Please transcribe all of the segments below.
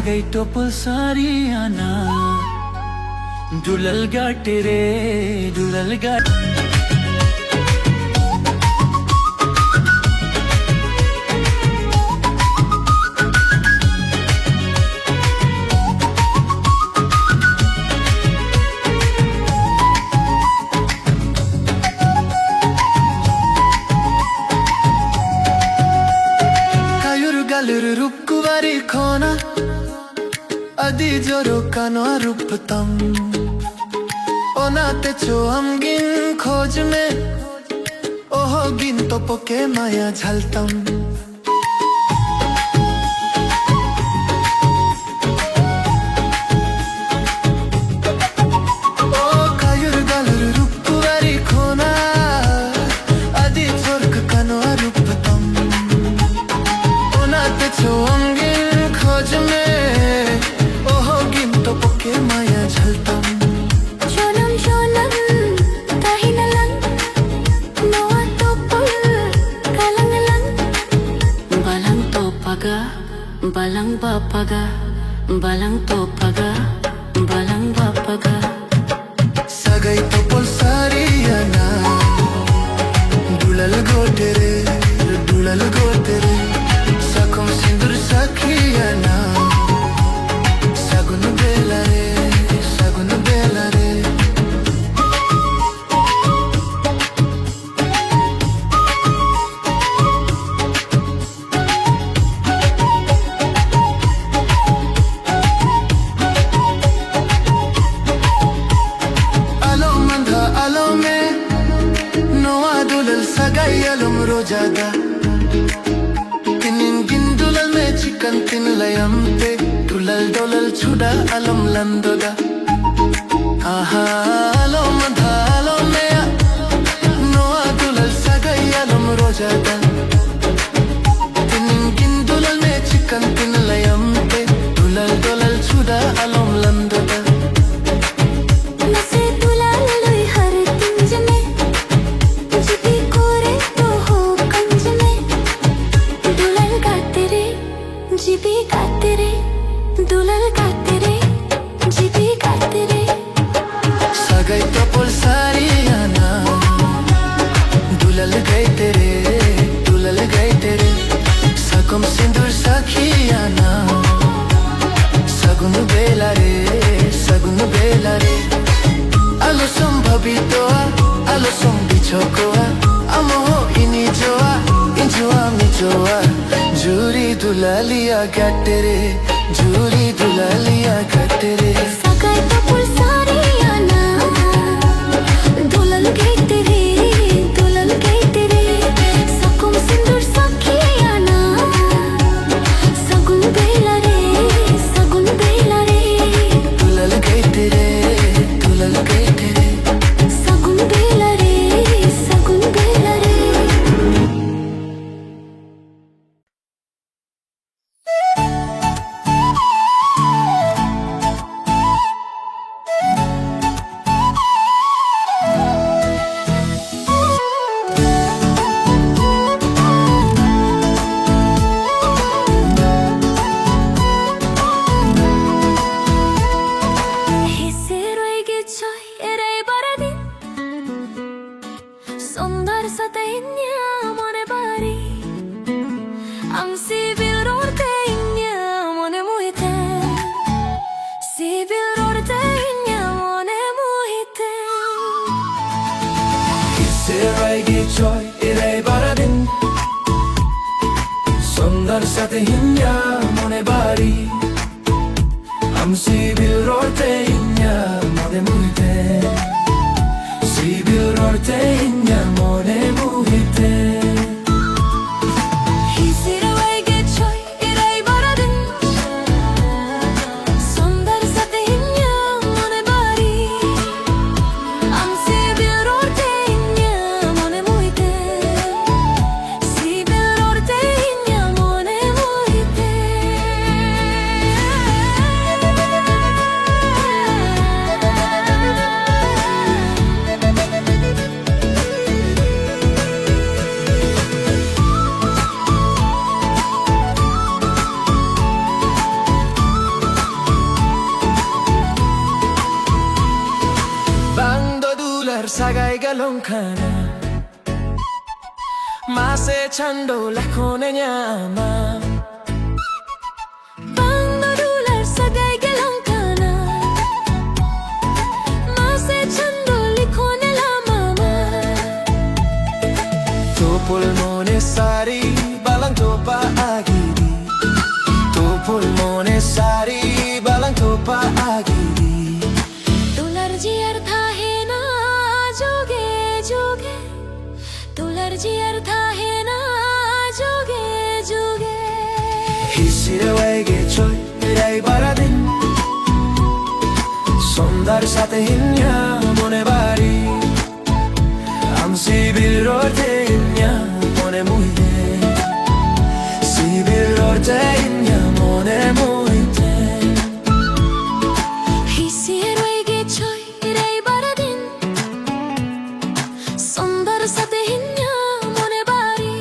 Sagai topul sariyana Dulal gatte re dulal gatte रूपकुवारी खोना अदी जोरो कानो रूपतम ओनाते चो अमगिन खोज में ओहो गिन तो पोके माया झलतम ओ कायुर गालुर रूपकुवारी खोना अदी जोरक कानो रूपतम चो अमगिन खोज में ओहो गिन तो पोके माया झलतम शोनम शोनम काहिनलं नोआ तो पुल कालंगलं balang to paga balang bapaga balang to paga balang bapaga sagai to pol sariyana dulal gotere dulal gotere Sakum sindur sakhiyana Sagun bela re sagun bela re Alo mandha alo me Noa dulal sagai alum rojada chicken तिन लयम पे दुलल डोलल छुड़ा अलम लंदोदा आहा आलो मधा आलो मेया नोआ दुलल सगाई अलम रोजादा तिन गिन दुलल में चिकन तिन लयम पे दुलल डोलल छुड़ा अलम लंदोदा नसे दुलाल लोई हर तिंज में जिपी कोरे तो हो कंज में दुलल गाते रे जीबी गाते रे दुलल गाते रे जीबी गाते रे सगाई तो पुल सारियाना दुलल गए तेरे दुलल गए तेरे सकुम सिंदूर सखियाना सगुन बेला रे आलो संभवी तोआ आलो संबिछो कोआ अमोहो इनी जोआ इंजोआ मिजोआ जूरी दुलालिया गट्टेरे जूरी दुलालिया गट्टेरे सगाई तो पुल सारियाना दुलल गए तेरे दुलल गए तेरे सकुम सिंदूर सखियाना सगुन बेला रे दुलल गए तेरे सगुन बेला रे Sondar sa tainya mone bari Ang sibil rorteinya mone muhite Sibil rorteinya mone muhite Serai gi choy irei baradin Sondar sa tainya mone bari Am sibil rorteinya mone muhite Sibil rorteinya mone muhite sagay galongkana Masay chando lakone nyama Pangnadular sagay galongkana Masay chando likhone la mama Tu pulmone sari balang topa agiri Tu pulmone sari balang topa agiri तुलर जियर था है ना जोगे जोगे तुलर जियर था है ना जोगे जोगे Hisire wege choy rai baradin Sondar sate hinya mone bari Am sibil orte hinya mone muide Sibil orte hinya mone muide Hisir wege choy rai baradin Sondar sate hinya mone bari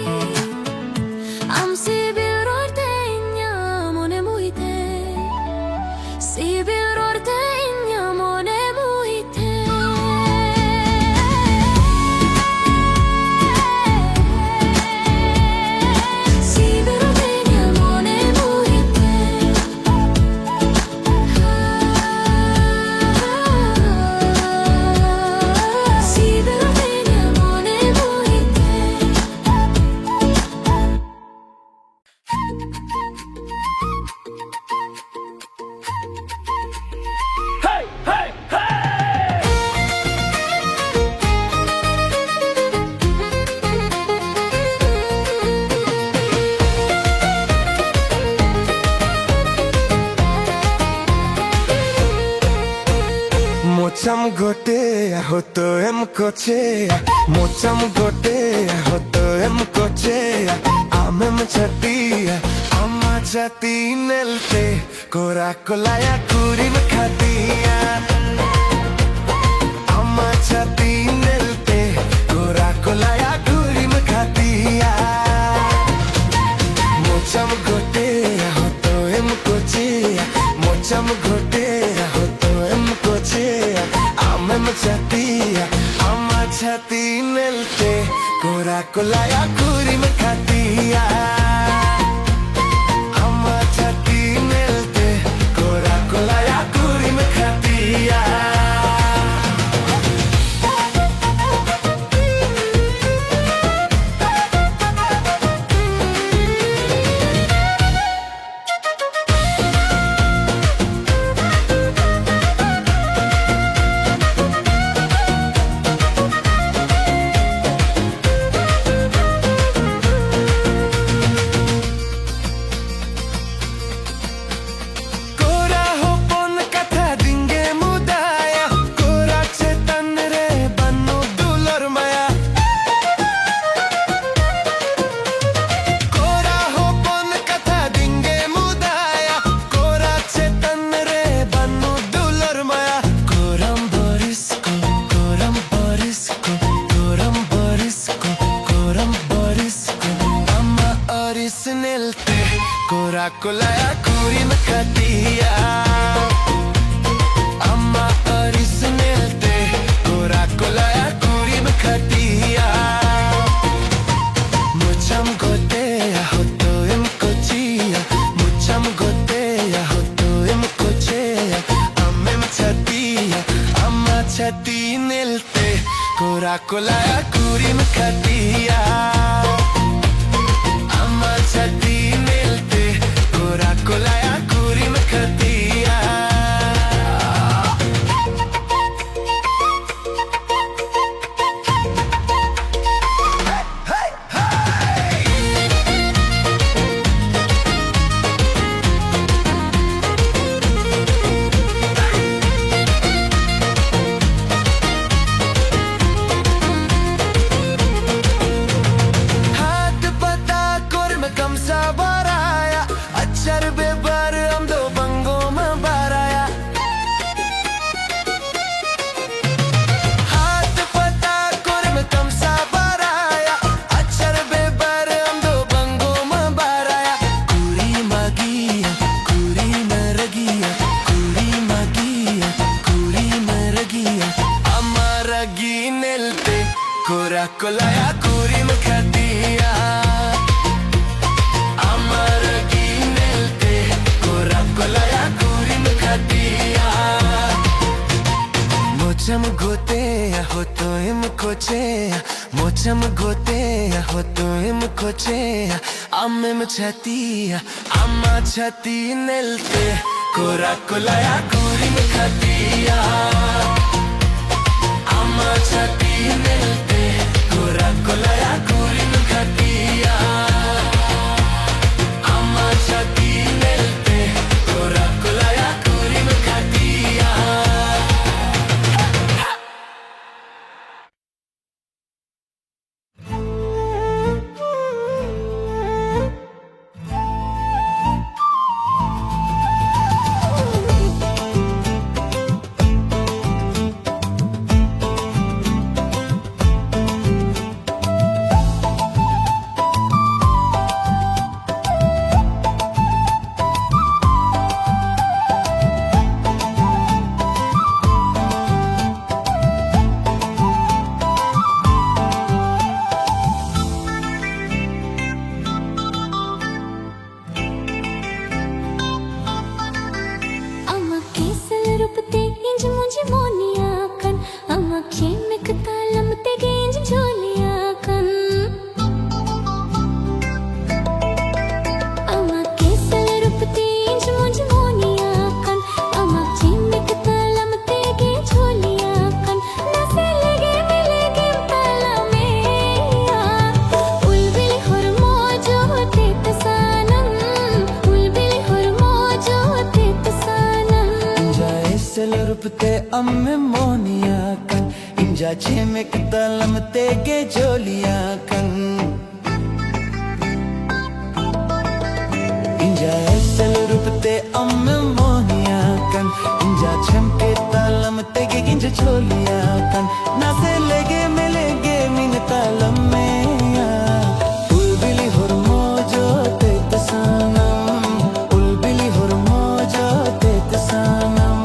Am sibil orte hinya mone muite Sibil orte hinya mone muite Sibil orte hinya mone muite Sibil orte hinya mone muite Mocham gote hoto em koche Mocham gote hoto em koche Amem chati amma chati nelte Kora kolaya kurim khatiya Amma chati nelte Kora kolaya kurim khatiya Mocham gote hoto em koche Mocham gote hoto em koche Amem chatiya Amma chati nelte Kora kolaya kurim khatiya Amma chati nelte Kora kolaya kurim khatiya Kora hopon katha dinge mudaya Kora chetan re banu dulor maya Kora hopon katha dinge mudaya Kora chetan re banu dulor maya Koram borisko Koram borisko Koram borisko Koram borisko Amma oris nelte Kora kolaya kurim khatiya Amma oris nelte Kora kolaya kurim khatiya Mucham gote hoto em kochiya Mucham gote hoto em kochiya Amem chatiya Amma chati nelte Kora kolaya kurim khatiya Amma chati nelte Kora kolaya kurim khatiya नेलते कोरा कोलाया कुरी मुखतिया अमर की नेलते कोरा कोलाया कुरी मुखतिया मोचम गोते होतो इम कोचे मोचम गोते होतो इम कोचे अम्मे मछतिया अम्मा छती नेलते कोरा कोलाया कुरी मुखतिया अम्मा छती नेलते कोरा कोलाया कुरी मुखतिया अम्मा छती नेलते कोरा कोलाया कुरी मुखतिया रुपते अम्मे मोनिया कन इंजा छिमिक तलम तेगे जोलिया कन इंजा ऐसल रुपते अम्मे मोनिया कन इंजा छिमके तलम तेगे गिंज जोलिया कन ना से लेगे मिलेगे मिन तलम में उलबिली हुरमो जो ते तसानम उलबिली हुरमो जो ते तसानम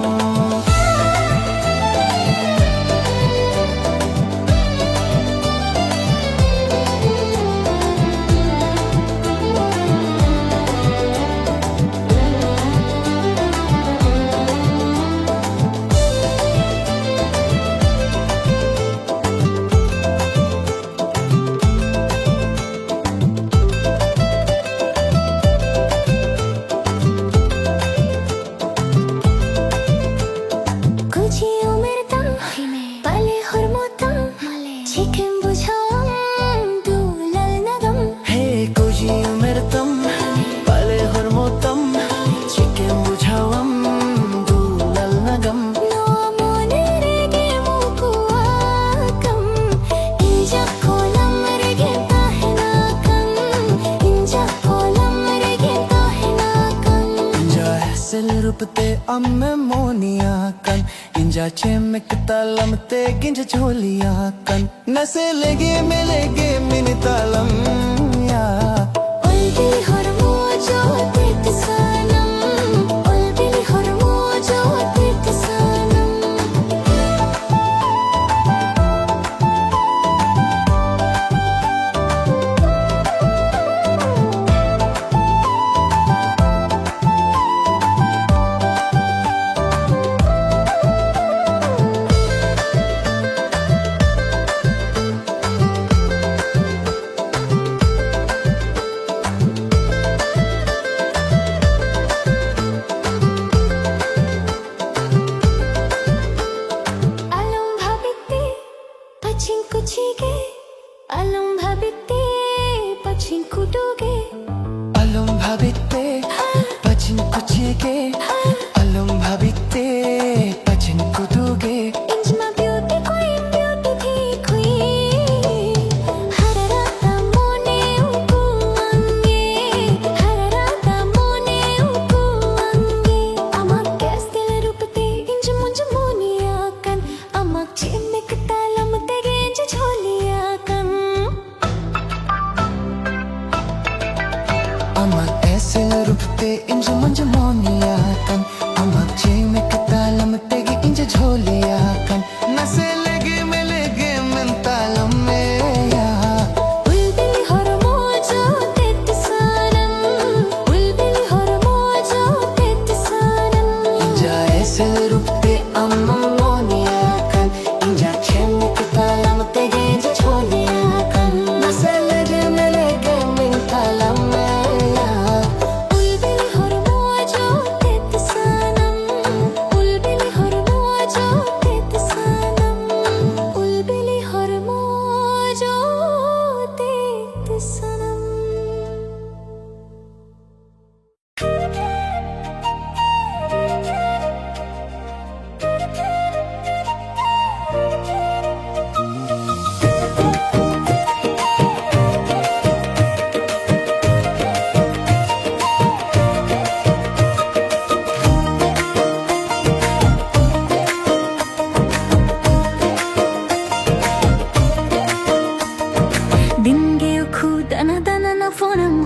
रुपते अम्मे मोनिया कन इंजा छिमिक तलम ते गिंज झोलिया कन नसे लेगे मिलेगे मिन तलम या उलबिली हुरमो जो ते तसानम उलबिली हुरमो जो ते तसानम Alum habite pachin kudoge alum habite pachin kuchige alum habite pachin kudoge inch my beauty thi queen hararata mone uku ange hararata mone uku ange amak kestel rupte inch munj moniya kan amak chimik talam tege inch chholiya kan अम्मा ऐसे रुपते इंज मंज मोनिया कन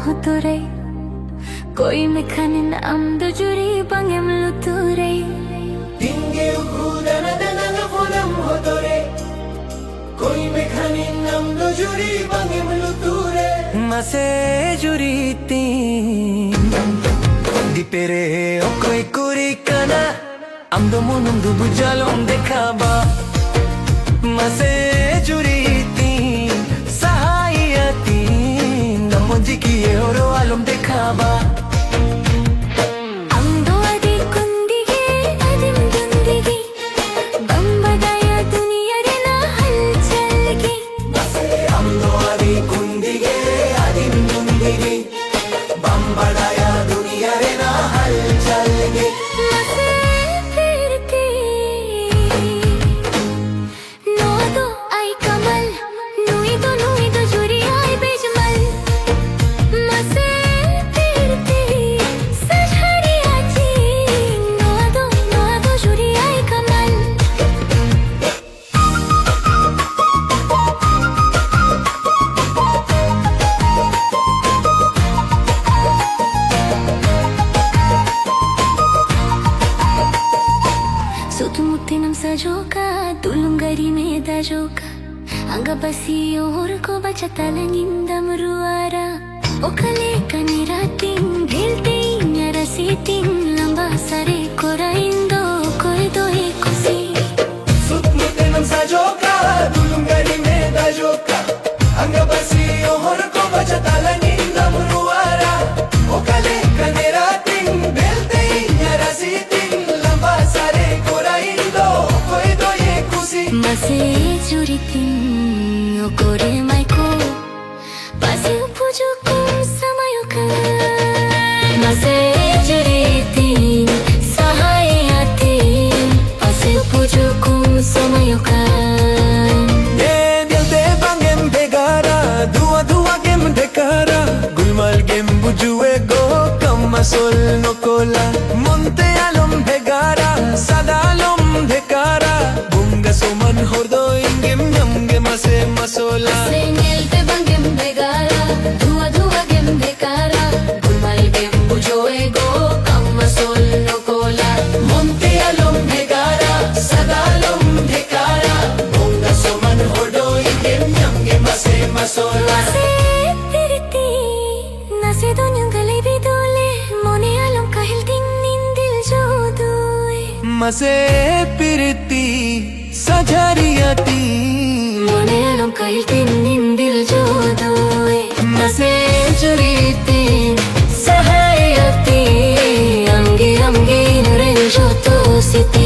hotoray Koi mekanin amdo juri bangem luturay Tingge ukudana dananga fonam hotore Koi mekhanin amdo juri bangem luture Mase juri tin Dipere okoi kuri kana Amdo monum du bujalom dekhaba Mase juri tin Sahayati Namonji kiye oro alom dekhaba Amdo adi kundige adim dundige Bambadaya duniya re na halchal ge Mase amdo adi kundige adim dundige Bambadaya duniya re na halchal ge Mase firti Noado ay kamal Nuido juri ay bejmal Mase firti Sajhariyati Noado juri ay kamal Sutumutinam sajoka tulungari me dajoka anga basi orko bachatala nindam ruara okale kaniratin bheltin yarasitin lamba sare koraindo koido ekosi Sutmutenam sajoka Dulungari me dajoka Anga basi ohorko bachatala nindam ruara Okale kaneratin beltei nyarasitin lamba sare koraindo koido ye kusi Mase juritin okore maiko Pasi pujukum samayoka Mase juritin sahayatin Pasi pujukum samayoka Ye dil de bangem begara Dua gem dekara Gulmal gem bujue go Kama sol no kola Monte alom begara Sadalom dekara Bunga soman hordo ingem nyamge mase masola Sengel te bangem begara Dua gem bekara Gulmal gem bujoe go Kama sol no kola Monte alom begara Sadalom dekara Bunga soman hordo ingem nyamge mase masola Mase tiriti Nase donyang galay bidole Mone along kahil ding nindil jodoy Mase pirti sajhariyati Mone along kahil ding nindil jodoy Mase juritin sahayati Anggi nuren joto siti